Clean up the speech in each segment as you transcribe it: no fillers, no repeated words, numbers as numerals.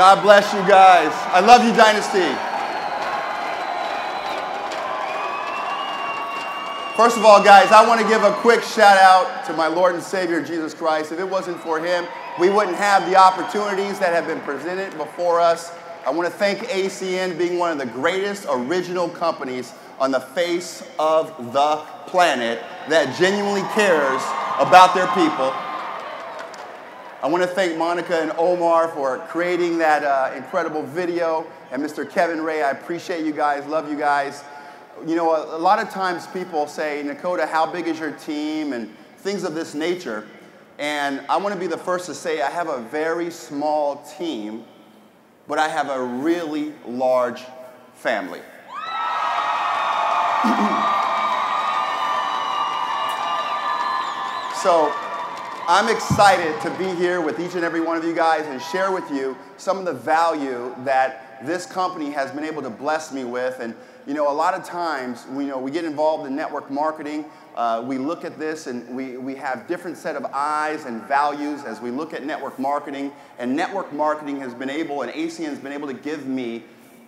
God bless you guys. I love you, Dynasty. First of all, guys, I want to give a quick shout out to my Lord and Savior, Jesus Christ. If it wasn't for him, we wouldn't have the opportunities that have been presented before us. I want to thank ACN being one of the greatest original companies on the face of the planet that genuinely cares about their people. I want to thank Monica and Omar for creating that incredible video. And Mr. Kevin Ray, I appreciate you guys, love you guys. You know, a lot of times people say, Nakota, how big is your team? And things of this nature. And I want to be the first to say I have a very small team, but I have a really large family. So I'm excited to be here with each and every one of you guys and share with you some of the value that this company has been able to bless me with. And you know, a lot of times, we get involved in network marketing. We look at this and we have different set of eyes and values as we look at network marketing. And network marketing has been able, and ACN has been able to give me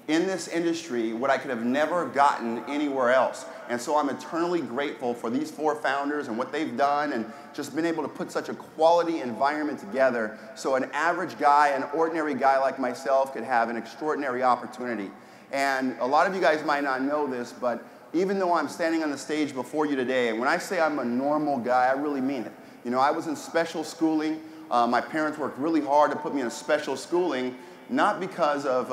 in this industry what I could have never gotten anywhere else. And so I'm eternally grateful for these 4 founders and what they've done and just been able to put such a quality environment together so an average guy, an ordinary guy like myself could have an extraordinary opportunity. And a lot of you guys might not know this, but even though I'm standing on the stage before you today, and when I say I'm a normal guy, I really mean it. You know, I was in special schooling. My parents worked really hard to put me in a special schooling, not because of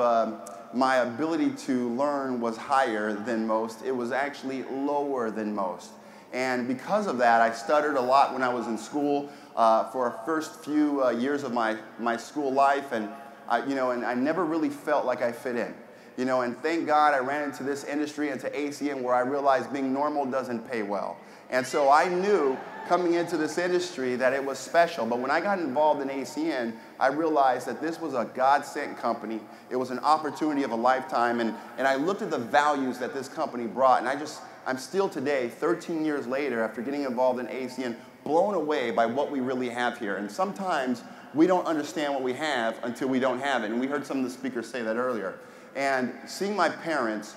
my ability to learn was higher than most. It was actually lower than most. And because of that, I stuttered a lot when I was in school for the first few years of my school life. And I never really felt like I fit in. You know, and thank God I ran into this industry, into ACN, where I realized being normal doesn't pay well. And so I knew coming into this industry that it was special. But when I got involved in ACN, I realized that this was a God-sent company. It was an opportunity of a lifetime. And I looked at the values that this company brought. And I'm still today, 13 years later, after getting involved in ACN, blown away by what we really have here. And sometimes we don't understand what we have until we don't have it. And we heard some of the speakers say that earlier. And seeing my parents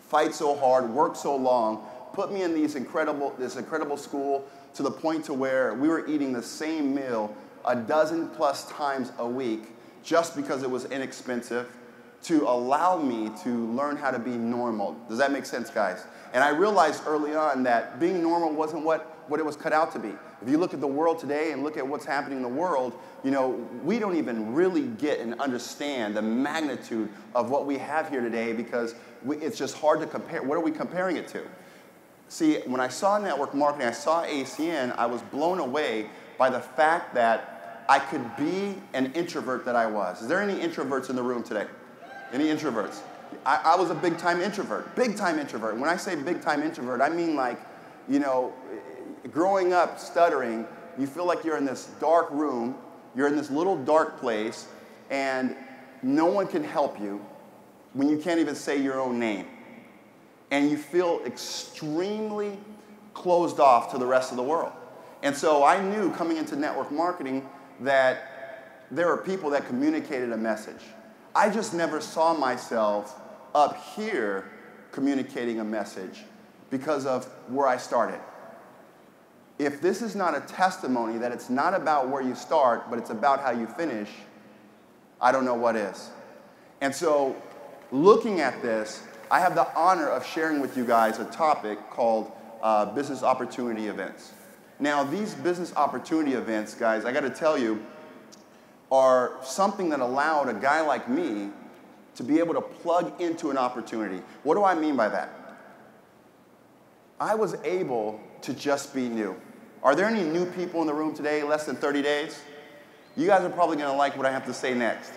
fight so hard, work so long, put me in this incredible school to the point to where we were eating the same meal a dozen plus times a week just because it was inexpensive, to allow me to learn how to be normal. Does that make sense, guys? And I realized early on that being normal wasn't what it was cut out to be. If you look at the world today and look at what's happening in the world, you know, we don't even really get and understand the magnitude of what we have here today because it's just hard to compare. What are we comparing it to? See, when I saw network marketing, I saw ACN, I was blown away by the fact that I could be an introvert that I was. Is there any introverts in the room today? Any introverts? I was a big-time introvert, big-time introvert. When I say big-time introvert, I mean like, you know, growing up stuttering, you feel like you're in this dark room, you're in this little dark place, and no one can help you when you can't even say your own name. And you feel extremely closed off to the rest of the world. And so I knew coming into network marketing that there are people that communicated a message. I just never saw myself up here communicating a message because of where I started. If this is not a testimony that it's not about where you start, but it's about how you finish, I don't know what is. And so looking at this, I have the honor of sharing with you guys a topic called business opportunity events. Now, these business opportunity events, guys, I got to tell you, are something that allowed a guy like me to be able to plug into an opportunity. What do I mean by that? I was able to just be new. Are there any new people in the room today, less than 30 days? You guys are probably going to like what I have to say next.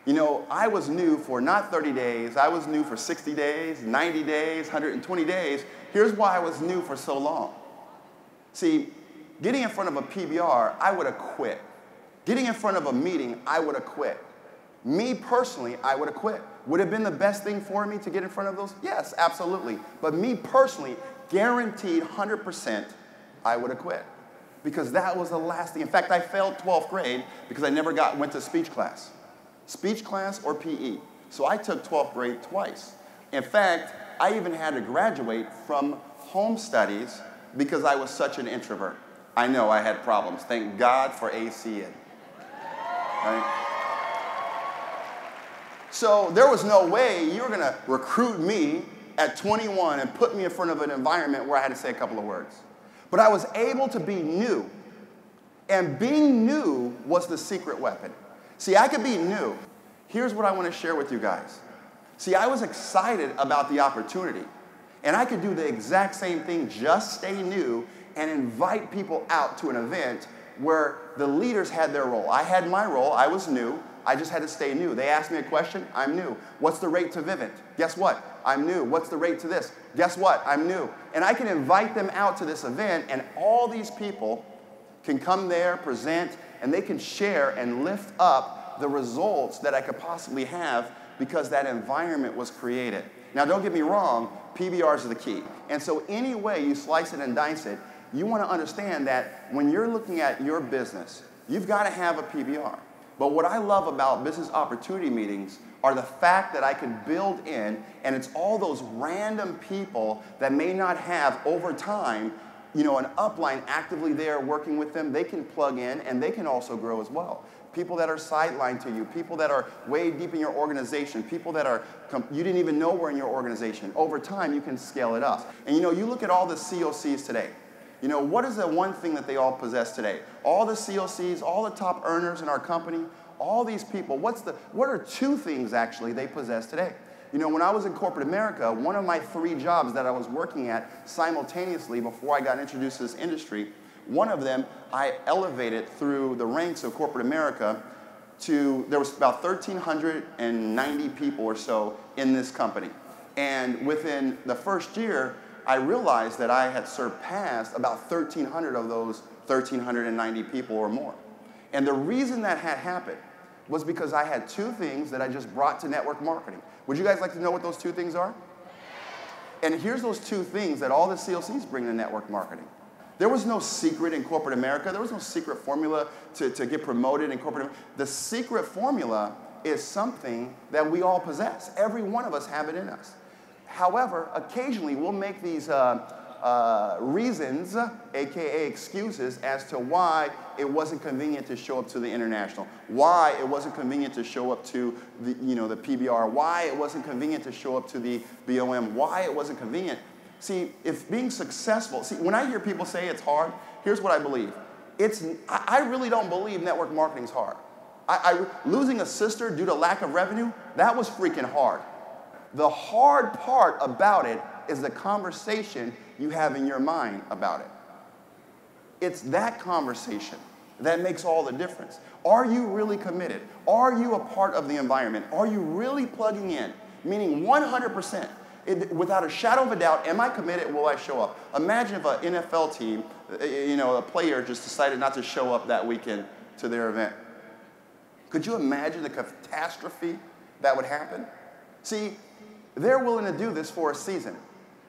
You know, I was new for not 30 days. I was new for 60 days, 90 days, 120 days. Here's why I was new for so long. See, getting in front of a PBR, I would have quit. Getting in front of a meeting, I would have quit. Me personally, I would have quit. Would it have been the best thing for me to get in front of those? Yes, absolutely. But me personally, guaranteed 100%, I would have quit. Because that was the last thing. In fact, I failed 12th grade because I never went to speech class. speech class or PE. So I took 12th grade twice. In fact, I even had to graduate from home studies because I was such an introvert. I know I had problems. Thank God for ACN. Right? So there was no way you were going to recruit me at 21 and put me in front of an environment where I had to say a couple of words. But I was able to be new. And being new was the secret weapon. See, I could be new. Here's what I want to share with you guys. See, I was excited about the opportunity. And I could do the exact same thing, just stay new, and invite people out to an event where the leaders had their role. I had my role. I was new. I just had to stay new. They asked me a question. I'm new. What's the rate to Vivint? Guess what? I'm new. What's the rate to this? Guess what? I'm new. And I can invite them out to this event, and all these people can come there, present, and they can share and lift up the results that I could possibly have because that environment was created. Now, don't get me wrong, PBRs are the key. And so any way you slice it and dice it, you want to understand that when you're looking at your business, you've got to have a PBR. But what I love about business opportunity meetings are the fact that I can build in, and it's all those random people that may not have over time, you know, an upline actively there working with them. They can plug in and they can also grow as well. People that are sidelined to you, people that are way deep in your organization, people that are you didn't even know were in your organization. Over time, you can scale it up. And you know, you look at all the COCs today. You know, what is the one thing that they all possess today? All the COCs, all the top earners in our company, all these people, what are two things actually they possess today? You know, when I was in corporate America, one of my 3 jobs that I was working at simultaneously before I got introduced to this industry, one of them I elevated through the ranks of corporate America to, there was about 1,390 people or so in this company. And within the first year, I realized that I had surpassed about 1,300 of those 1,390 people or more. And the reason that had happened was because I had 2 things that I just brought to network marketing. Would you guys like to know what those 2 things are? And here's those 2 things that all the COCs bring to network marketing. There was no secret in corporate America. There was no secret formula to get promoted in corporate America. The secret formula is something that we all possess. Every one of us have it in us. However, occasionally we'll make these reasons, aka excuses, as to why it wasn't convenient to show up to the international, why it wasn't convenient to show up to the, you know, the PBR, why it wasn't convenient to show up to the BOM, why it wasn't convenient. See, if being successful, see, when I hear people say it's hard, here's what I believe. I really don't believe network marketing's hard. Losing a sister due to lack of revenue, that was freaking hard. The hard part about it is the conversation you have in your mind about it. It's that conversation that makes all the difference. Are you really committed? Are you a part of the environment? Are you really plugging in? Meaning 100%. Without a shadow of a doubt, am I committed? Will I show up? Imagine if an NFL team, you know, a player just decided not to show up that weekend to their event. Could you imagine the catastrophe that would happen? See, they're willing to do this for a season.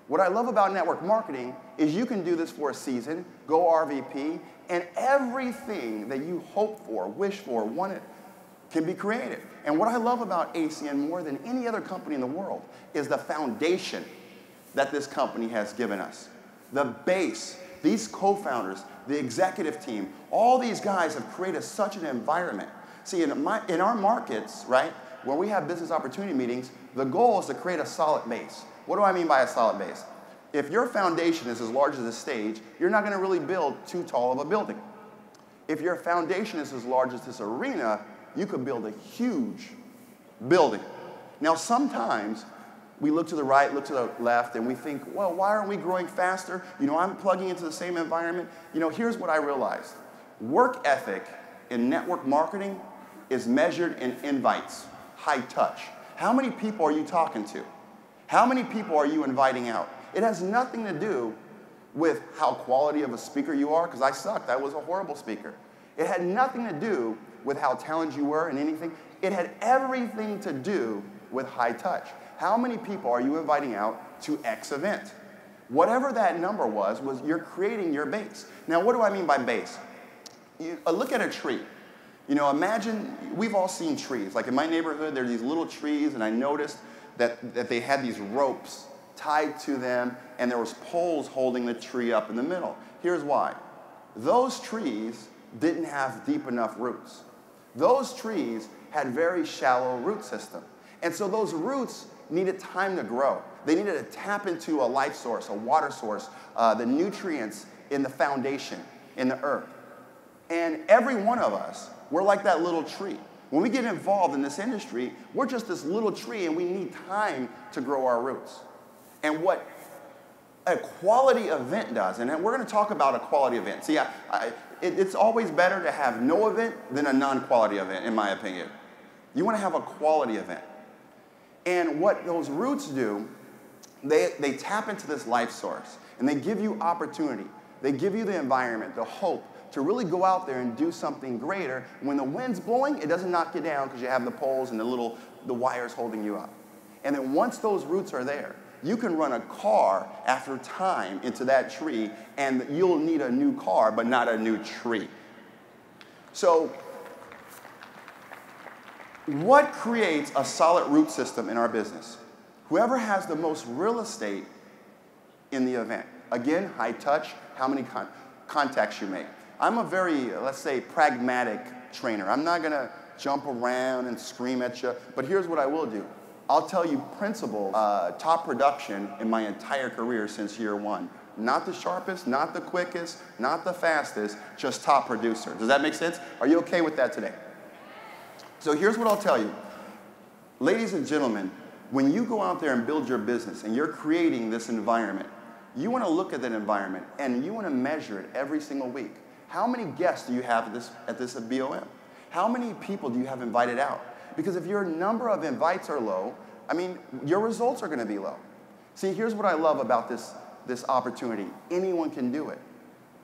What I love about network marketing is you can do this for a season, go RVP, and everything that you hope for, wish for, wanted can be created. And what I love about ACN more than any other company in the world is the foundation that this company has given us. The base, these co-founders, the executive team, all these guys have created such an environment. See, in our markets, right, when we have business opportunity meetings, the goal is to create a solid base. What do I mean by a solid base? If your foundation is as large as this stage, you're not going to really build too tall of a building. If your foundation is as large as this arena, you could build a huge building. Now, sometimes we look to the right, look to the left, and we think, well, why aren't we growing faster? You know, I'm plugging into the same environment. You know, here's what I realized. Work ethic in network marketing is measured in invites, high touch. How many people are you talking to? How many people are you inviting out? It has nothing to do with how quality of a speaker you are, because I sucked. I was a horrible speaker. It had nothing to do with how talented you were in anything. It had everything to do with high touch. How many people are you inviting out to X event? Whatever that number was you're creating your base. Now, what do I mean by base? Look at a tree. You know, imagine, we've all seen trees. Like in my neighborhood, there are these little trees, and I noticed that they had these ropes tied to them, and there was poles holding the tree up in the middle. Here's why. Those trees didn't have deep enough roots. Those trees had very shallow root system. And so those roots needed time to grow. They needed to tap into a life source, a water source, the nutrients in the foundation, in the earth. And every one of us, we're like that little tree. When we get involved in this industry, we're just this little tree, and we need time to grow our roots. And what a quality event does, and we're going to talk about a quality event. See, it's always better to have no event than a non-quality event, in my opinion. You want to have a quality event. And what those roots do, they tap into this life source, and they give you opportunity. They give you the environment, the hope, to really go out there and do something greater. When the wind's blowing, it doesn't knock you down because you have the poles and the wires holding you up. And then once those roots are there, you can run a car after time into that tree, and you'll need a new car, but not a new tree. So what creates a solid root system in our business? Whoever has the most real estate in the event. Again, high touch, how many contacts you make. I'm a very, let's say, pragmatic trainer. I'm not going to jump around and scream at you, but here's what I will do. I'll tell you principles, top production in my entire career since year one. Not the sharpest, not the quickest, not the fastest, just top producer. Does that make sense? Are you okay with that today? So here's what I'll tell you. Ladies and gentlemen, when you go out there and build your business and you're creating this environment, you want to look at that environment and you want to measure it every single week. How many guests do you have at this BOM? How many people do you have invited out? Because if your number of invites are low, I mean, your results are going to be low. See, here's what I love about this opportunity. Anyone can do it.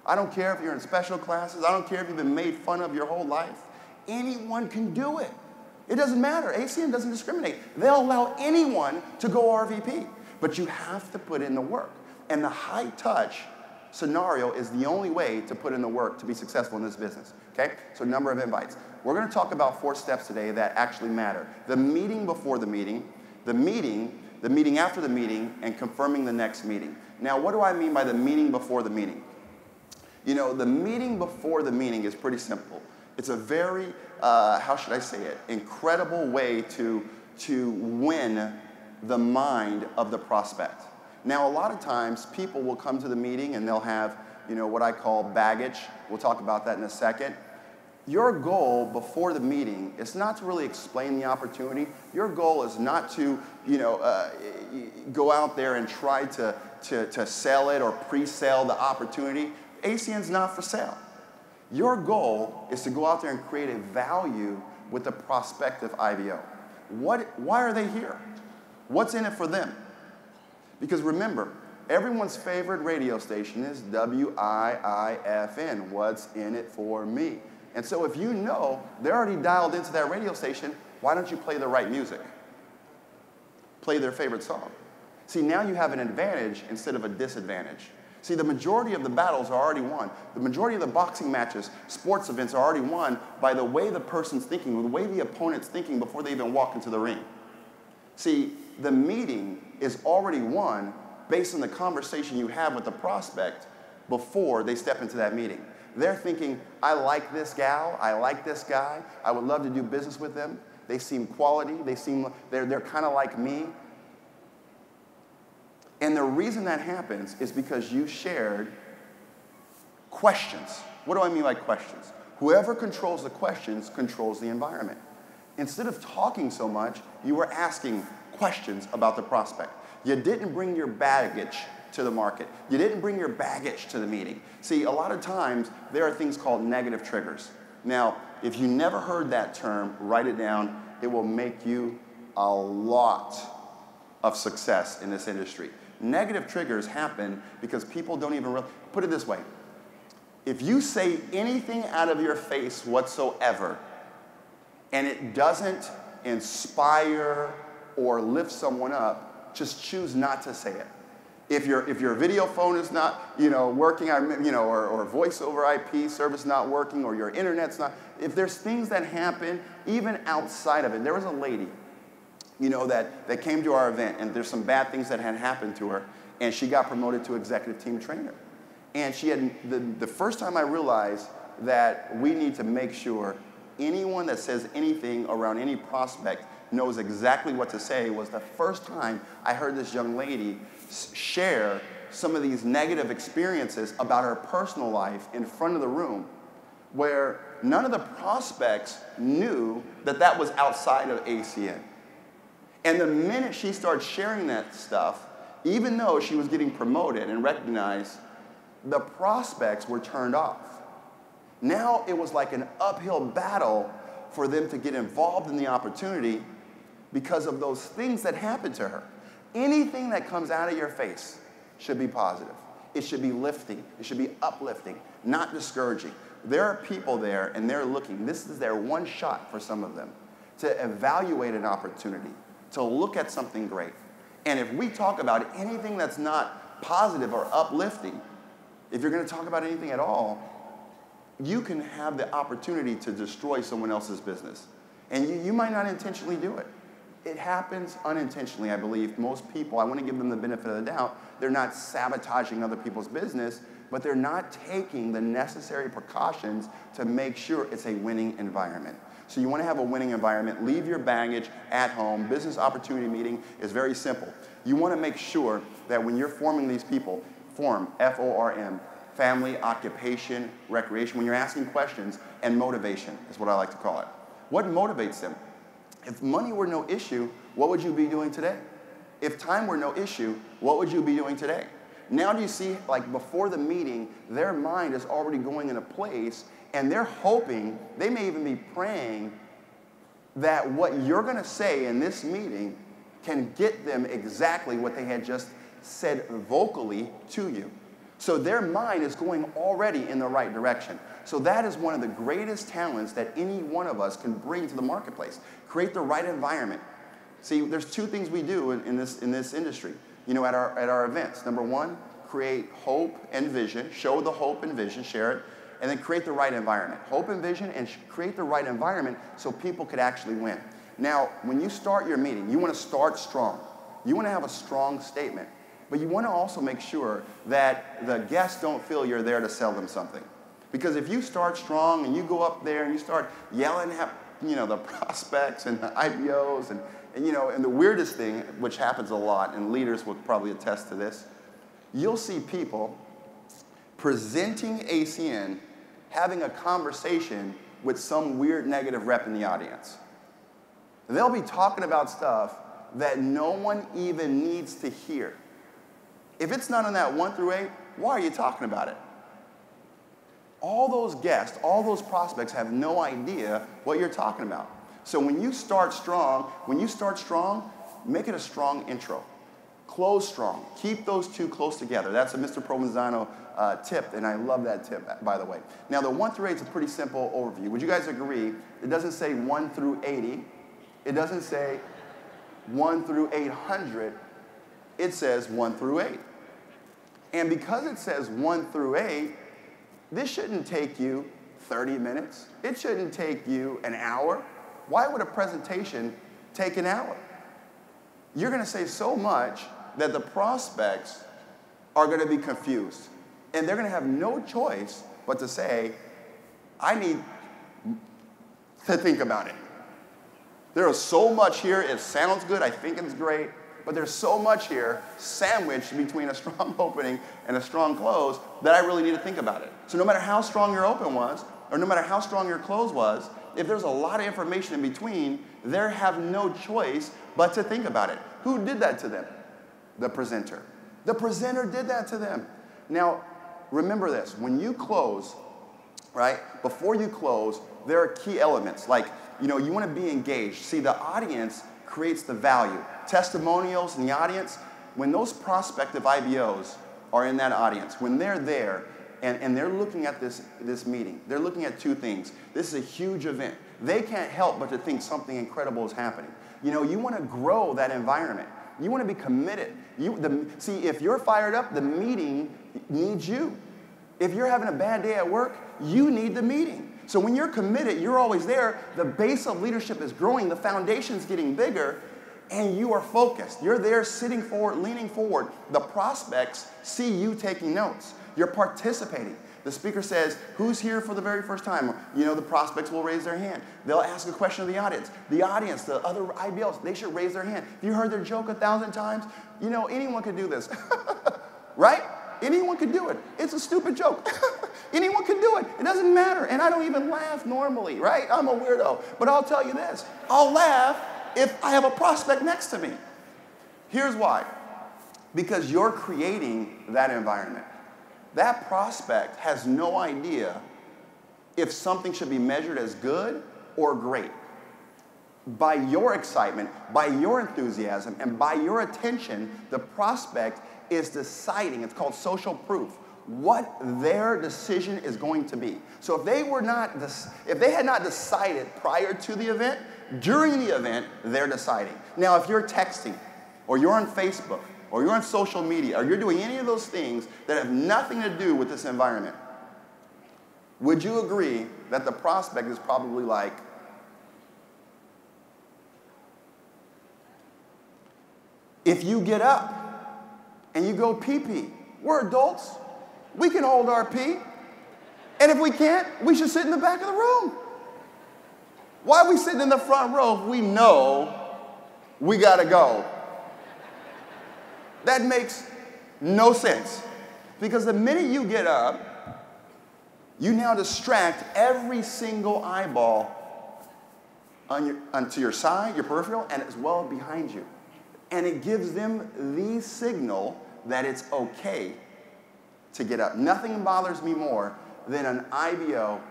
I don't care if you're in special classes. I don't care if you've been made fun of your whole life. Anyone can do it. It doesn't matter. ACN doesn't discriminate. They'll allow anyone to go RVP. But you have to put in the work. And the high touch scenario is the only way to put in the work to be successful in this business. Okay? So number of invites. We're going to talk about 4 steps today that actually matter. The meeting before the meeting after the meeting, and confirming the next meeting. Now, what do I mean by the meeting before the meeting? You know, the meeting before the meeting is pretty simple. It's a very, how should I say it, incredible way to win the mind of the prospect. Now, a lot of times, people will come to the meeting and they'll have, you know, what I call baggage. We'll talk about that in a second. Your goal before the meeting is not to really explain the opportunity. Your goal is not to, you know, go out there and try to sell it or pre-sell the opportunity. ACN's not for sale. Your goal is to go out there and create a value with the prospective IBO. Why are they here? What's in it for them? Because remember, everyone's favorite radio station is WIIFN. What's in it for me? And so if you know they're already dialed into that radio station, why don't you play the right music? Play their favorite song. See, now you have an advantage instead of a disadvantage. See, the majority of the battles are already won. The majority of the boxing matches, sports events are already won by the way the person's thinking, the way the opponent's thinking before they even walk into the ring. See, the meeting is already won based on the conversation you have with the prospect before they step into that meeting. They're thinking, I like this gal, I like this guy, I would love to do business with them. They seem quality, they're kind of like me. And the reason that happens is because you shared questions. What do I mean by questions? Whoever controls the questions controls the environment. Instead of talking so much, you were asking questions about the prospect. You didn't bring your baggage to the market. You didn't bring your baggage to the meeting. See, a lot of times, there are things called negative triggers. Now, if you never heard that term, write it down. It will make you a lot of success in this industry. Negative triggers happen because people don't even really, put it this way. If you say anything out of your face whatsoever, and it doesn't inspire or lift someone up, just choose not to say it. If your video phone is not, working, or voice over IP service not working, or your internet's not, if there's things that happen even outside of it. There was a lady, that came to our event, and there's some bad things that had happened to her, and she got promoted to executive team trainer. And she had, the first time I realized that we need to make sure anyone that says anything around any prospect knows exactly what to say was the first time I heard this young lady share some of these negative experiences about her personal life in front of the room, where none of the prospects knew that that was outside of ACN. And the minute she started sharing that stuff, even though she was getting promoted and recognized, the prospects were turned off. Now it was like an uphill battle for them to get involved in the opportunity because of those things that happened to her. Anything that comes out of your face should be positive. It should be lifting. It should be uplifting, not discouraging. There are people there, and they're looking. This is their one shot for some of them to evaluate an opportunity, to look at something great. And if we talk about anything that's not positive or uplifting, if you're going to talk about anything at all, you can have the opportunity to destroy someone else's business. And you might not intentionally do it. It happens unintentionally, I believe. Most people, I want to give them the benefit of the doubt, they're not sabotaging other people's business, but they're not taking the necessary precautions to make sure it's a winning environment. So you want to have a winning environment. Leave your baggage at home. Business opportunity meeting is very simple. You want to make sure that when you're forming these people, form, F-O-R-M, family, occupation, recreation, when you're asking questions, and motivation is what I like to call it. What motivates them? If money were no issue, what would you be doing today? If time were no issue, what would you be doing today? Now do you see, like before the meeting, their mind is already going in a place, and they're hoping, they may even be praying that what you're going to say in this meeting can get them exactly what they had just said vocally to you. So their mind is going already in the right direction. So that is one of the greatest talents that any one of us can bring to the marketplace. Create the right environment. See, there's two things we do in this industry, at our events. Number one, create hope and vision. Show the hope and vision, share it, and then create the right environment. Hope and vision, and create the right environment so people could actually win. Now, when you start your meeting, you want to start strong. You want to have a strong statement. But you want to also make sure that the guests don't feel you're there to sell them something. Because if you start strong and you go up there and you start yelling at the prospects and the IPOs and the weirdest thing, which happens a lot, and leaders will probably attest to this, you'll see people presenting ACN having a conversation with some weird negative rep in the audience. They'll be talking about stuff that no one even needs to hear. If it's not on that 1 through 8, why are you talking about it? All those guests, all those prospects have no idea what you're talking about. So when you start strong, make it a strong intro. Close strong. Keep those two close together. That's a Mr. Provenzano tip, and I love that tip, by the way. Now, the 1 through 8 is a pretty simple overview. Would you guys agree? It doesn't say 1 through 80. It doesn't say 1 through 800. It says 1 through 8. And because it says 1 through 8, this shouldn't take you 30 minutes. It shouldn't take you an hour. Why would a presentation take an hour? You're going to say so much that the prospects are going to be confused. And they're going to have no choice but to say, I need to think about it. There is so much here. It sounds good. I think it's great. But there's so much here sandwiched between a strong opening and a strong close that I really need to think about it. So no matter how strong your open was, or no matter how strong your close was, if there's a lot of information in between, they have no choice but to think about it. Who did that to them? The presenter. The presenter did that to them. Now, remember this. When you close, right, before you close, there are key elements. Like, you want to be engaged. See, the audience creates the value. Testimonials in the audience, when those prospective IBOs are in that audience, when they're there and they're looking at this meeting, they're looking at two things. This is a huge event. They can't help but to think something incredible is happening. You want to grow that environment. You want to be committed. See, if you're fired up, the meeting needs you. If you're having a bad day at work, you need the meeting. So when you're committed, you're always there. The base of leadership is growing. The foundation's getting bigger. And you are focused. You're there sitting forward, leaning forward. The prospects see you taking notes. You're participating. The speaker says, who's here for the very first time? You know, the prospects will raise their hand. They'll ask a question of the audience. The audience, the other IBLs, they should raise their hand. If you heard their joke 1,000 times, you know, anyone could do this. Right? Anyone could do it. It's a stupid joke. Anyone can do it. It doesn't matter. And I don't even laugh normally, right? I'm a weirdo. But I'll tell you this. I'll laugh if I have a prospect next to me. Here's why. Because you're creating that environment. That prospect has no idea if something should be measured as good or great. By your excitement, by your enthusiasm, and by your attention, the prospect is deciding, it's called social proof, what their decision is going to be. So if they had not decided prior to the event, during the event, they're deciding. Now, if you're texting, or you're on Facebook, or you're on social media, or you're doing any of those things that have nothing to do with this environment, would you agree that the prospect is probably like, if you get up and you go pee-pee, we're adults, we can hold our pee, and if we can't, we should sit in the back of the room. Why are we sitting in the front row if we know we gotta go? That makes no sense. Because the minute you get up, you now distract every single eyeball onto your side, your peripheral, and as well behind you. And it gives them the signal that it's okay to get up. Nothing bothers me more than an IBO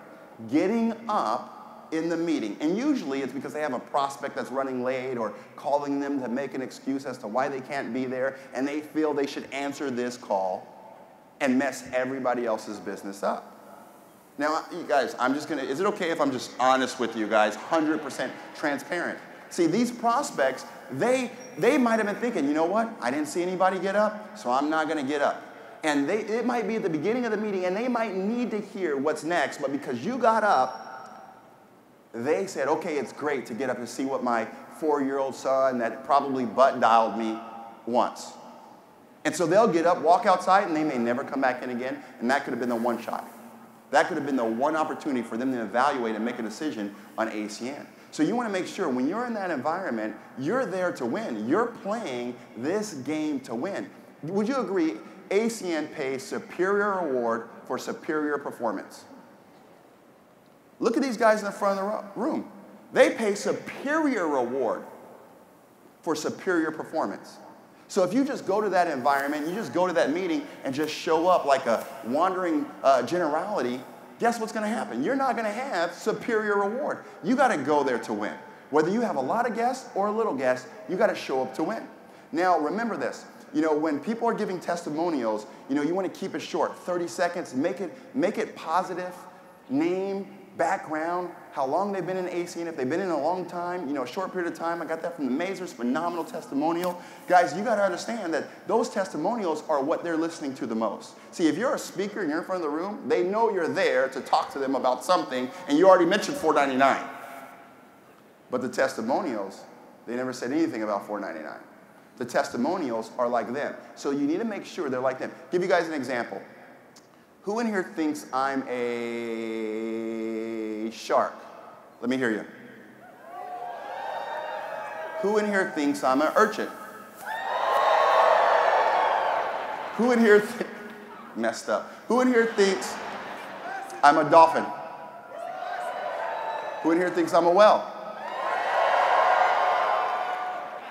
getting up in the meeting. And usually it's because they have a prospect that's running late or calling them to make an excuse as to why they can't be there, and they feel they should answer this call and mess everybody else's business up. Now, you guys, is it okay if I'm just honest with you guys, 100% transparent? See, these prospects, they might have been thinking, you know what? I didn't see anybody get up, so I'm not going to get up. And it might be at the beginning of the meeting, and they might need to hear what's next, but because you got up, they said, okay, it's great to get up and see what my 4-year-old son that probably butt dialed me wants. And so they'll get up, walk outside, and they may never come back in again, and that could have been the one shot. That could have been the one opportunity for them to evaluate and make a decision on ACN. So you want to make sure when you're in that environment, you're there to win. You're playing this game to win. Would you agree ACN pays superior reward for superior performance? Look at these guys in the front of the room. They pay superior reward for superior performance. So if you just go to that environment, you just go to that meeting and just show up like a wandering generality, guess what's going to happen? You're not going to have superior reward. You got to go there to win. Whether you have a lot of guests or a little guests, you got to show up to win. Now, remember this. You know, when people are giving testimonials, you know, you want to keep it short, 30 seconds, make it positive, name, background, how long they've been in ACN, if they've been in a long time, you know, a short period of time. I got that from the Mazers, phenomenal testimonial. Guys, you got to understand that those testimonials are what they're listening to the most. See, if you're a speaker and you're in front of the room, they know you're there to talk to them about something, and you already mentioned $4.99. But the testimonials, they never said anything about $4.99. The testimonials are like them. So you need to make sure they're like them. Give you guys an example. Who in here thinks I'm a shark? Let me hear you. Who in here thinks I'm an urchin? Who in here messed up? Who in here thinks I'm a dolphin? Who in here thinks I'm a whale?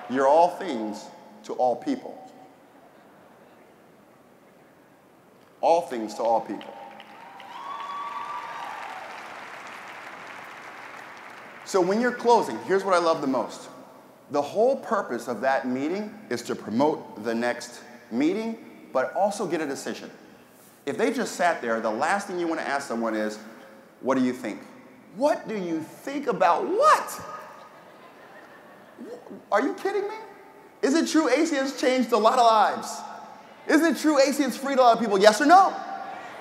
You're all things to all people. All things to all people. So when you're closing, here's what I love the most. The whole purpose of that meeting is to promote the next meeting, but also get a decision. If they just sat there, the last thing you want to ask someone is, what do you think? What do you think about what? Are you kidding me? Is it true ACN's changed a lot of lives? Is it true ACN's freed a lot of people? Yes or no?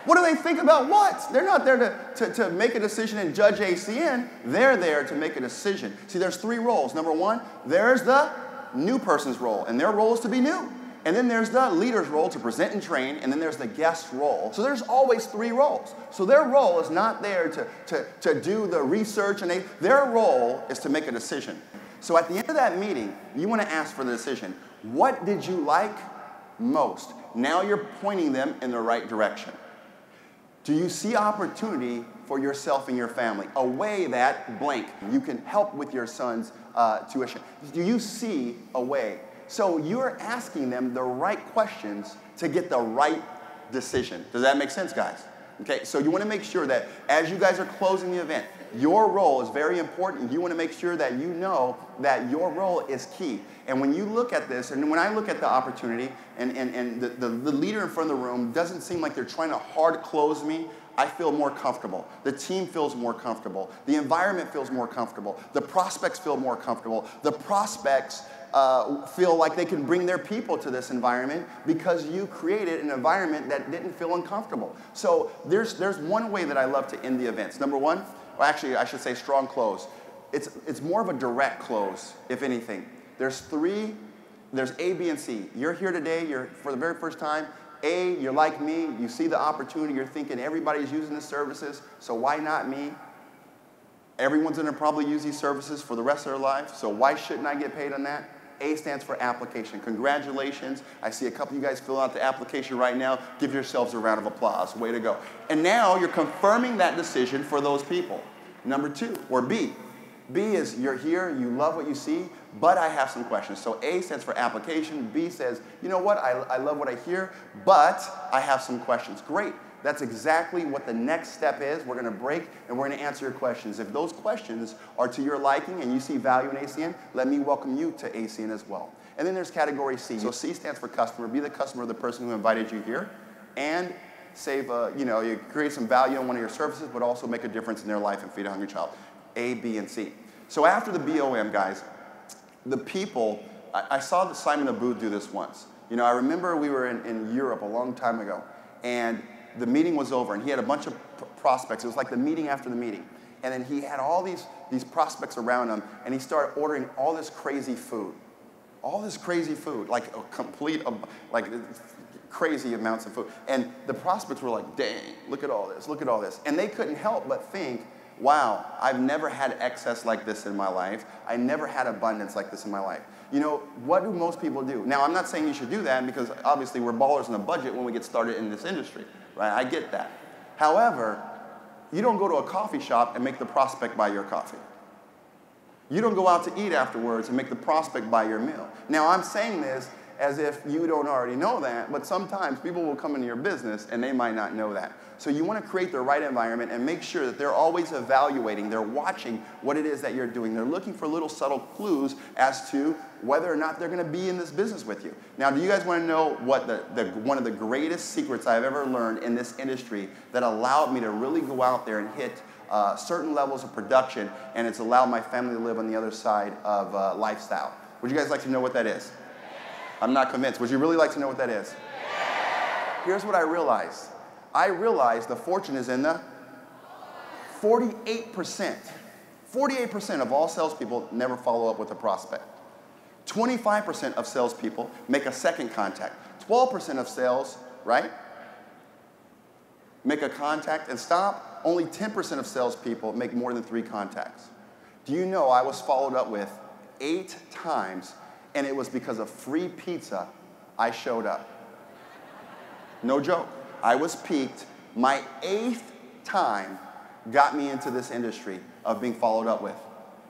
What do they think about what? They're not there to make a decision and judge ACN. They're there to make a decision. See, there's 3 roles. Number 1, there's the new person's role, and their role is to be new. And then there's the leader's role to present and train, and then there's the guest role. So there's always 3 roles. So their role is not there to do the research, and their role is to make a decision. So at the end of that meeting, you want to ask for the decision. What did you like most? Now you're pointing them in the right direction. Do you see opportunity for yourself and your family? A way that blank, you can help with your son's tuition. Do you see a way? So you're asking them the right questions to get the right decision. Does that make sense, guys? Okay, so you want to make sure that as you guys are closing the event, your role is very important. You want to make sure that you know that your role is key. And when you look at this, and when I look at the opportunity, and the leader in front of the room doesn't seem like they're trying to hard close me, I feel more comfortable. The team feels more comfortable. The environment feels more comfortable. The prospects feel more comfortable. The prospects feel like they can bring their people to this environment because you created an environment that didn't feel uncomfortable. So there's one way that I love to end the events. Number 1, well, actually I should say strong close. It's more of a direct close, if anything. There's A, B, and C. You're here today, you're for the very first time. A, you're like me, you see the opportunity, you're thinking everybody's using the services, so why not me? Everyone's going to probably use these services for the rest of their life, so why shouldn't I get paid on that? A stands for application. Congratulations. I see a couple of you guys fill out the application right now. Give yourselves a round of applause. Way to go. And now you're confirming that decision for those people. Number 2, or B. B is you're here, you love what you see, but I have some questions. So A stands for application. B says, you know what, I love what I hear, but I have some questions. Great. That's exactly what the next step is. We're going to break and we're going to answer your questions. If those questions are to your liking and you see value in ACN, let me welcome you to ACN as well. And then there's category C. So C stands for customer. Be the customer of the person who invited you here and save, you create some value on one of your services, but also make a difference in their life and feed a hungry child. A, B, and C. So after the BOM, guys, the people, I saw Simon the Booth do this once. I remember we were in Europe a long time ago, and the meeting was over, and he had a bunch of prospects. It was like the meeting after the meeting. And then he had all these prospects around him, and he started ordering all this crazy food. All this crazy food, like a complete, crazy amounts of food. And the prospects were like, dang, look at all this, look at all this. And they couldn't help but think, wow, I've never had excess like this in my life. I never had abundance like this in my life. What do most people do? Now, I'm not saying you should do that because obviously we're ballers on a budget when we get started in this industry, right? I get that. However, you don't go to a coffee shop and make the prospect buy your coffee. You don't go out to eat afterwards and make the prospect buy your meal. Now, I'm saying this as if you don't already know that, but sometimes people will come into your business and they might not know that. So you want to create the right environment and make sure that they're always evaluating, they're watching what it is that you're doing. They're looking for little subtle clues as to whether or not they're going to be in this business with you. Now, do you guys want to know what one of the greatest secrets I've ever learned in this industry that allowed me to really go out there and hit certain levels of production, and it's allowed my family to live on the other side of lifestyle? Would you guys like to know what that is? I'm not convinced. Would you really like to know what that is? Here's what I realized. I realized the fortune is in the 48%. 48% of all salespeople never follow up with a prospect. 25% of salespeople make a second contact. 12% of sales, right, make a contact and stop. Only 10% of salespeople make more than 3 contacts. Do you know I was followed up with 8 times, and it was because of free pizza I showed up. No joke. I was piqued. My 8th time got me into this industry of being followed up with.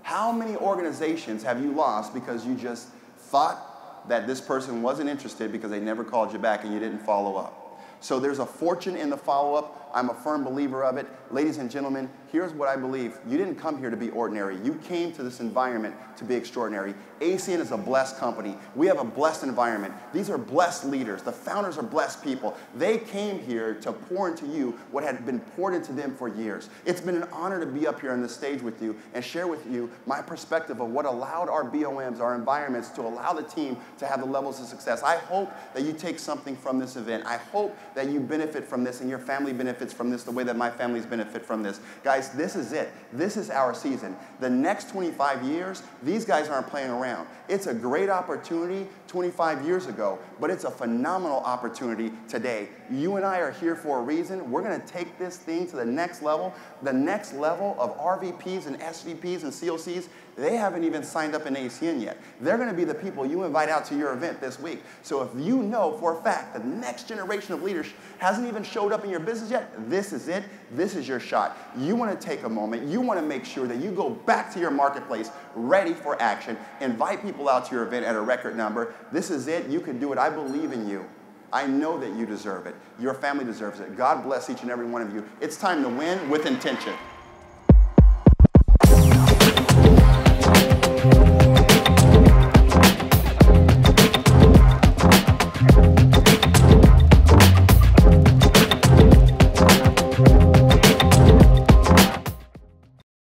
How many organizations have you lost because you just thought that this person wasn't interested because they never called you back and you didn't follow up? So there's a fortune in the follow-up. I'm a firm believer of it. Ladies and gentlemen, here's what I believe. You didn't come here to be ordinary. You came to this environment to be extraordinary. ACN is a blessed company. We have a blessed environment. These are blessed leaders. The founders are blessed people. They came here to pour into you what had been poured into them for years. It's been an honor to be up here on the stage with you and share with you my perspective of what allowed our BOMs, our environments, to allow the team to have the levels of success. I hope that you take something from this event. I hope that you benefit from this and your family benefits from this the way that my families benefit from this. Guys, this is it. This is our season. The next 25 years, these guys aren't playing around. It's a great opportunity 25 years ago, but it's a phenomenal opportunity today. You and I are here for a reason. We're going to take this thing to the next level of RVPs and SVPs and COCs. They haven't even signed up in ACN yet. They're going to be the people you invite out to your event this week. So if you know for a fact the next generation of leaders hasn't even showed up in your business yet, this is it. This is your shot. You want to take a moment. You want to make sure that you go back to your marketplace ready for action. Invite people out to your event at a record number. This is it. You can do it. I believe in you. I know that you deserve it. Your family deserves it. God bless each and every one of you. It's time to win with intention.